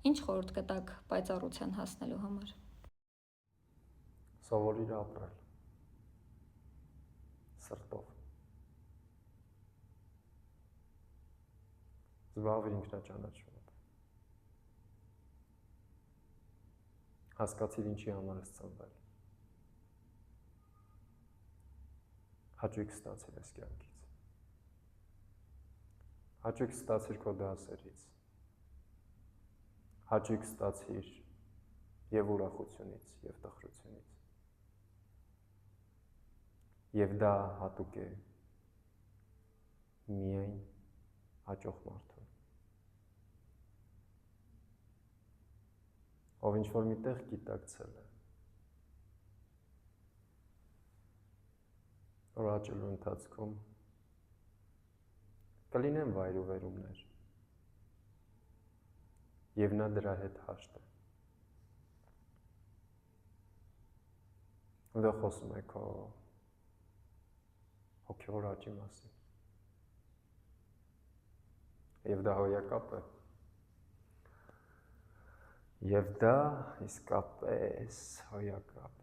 Ինչ խորհուրդ կտաք պայծառության հասնելու համար։ Սովորիր ապրել սրտով։ Զբաղվիր ինքնաճանաչմամբ։ Հասկացիր ինչի համար ես ծնվել։ Հաճույք ստացիր այս կյանքից։ Հաճույք ստացիր քո դասերից։ Հաճույք ստացիր եւ ուրախությունից, եւ տխրությունից։ Եվ դա հատուկ է միայն հաճող մարդուն։ Ով ինչ-որ միտեղ գիտակցել է, որ աճելու ընթացքում կլինեն վայր ու վերումներ, եւ նա դրա հետ հաշտ է։ Ու դա խոսում է քո հոգևոր աճի մասին։ Եվ դա հոյակապ է։ Եվ դա իսկապես հոյակապ է։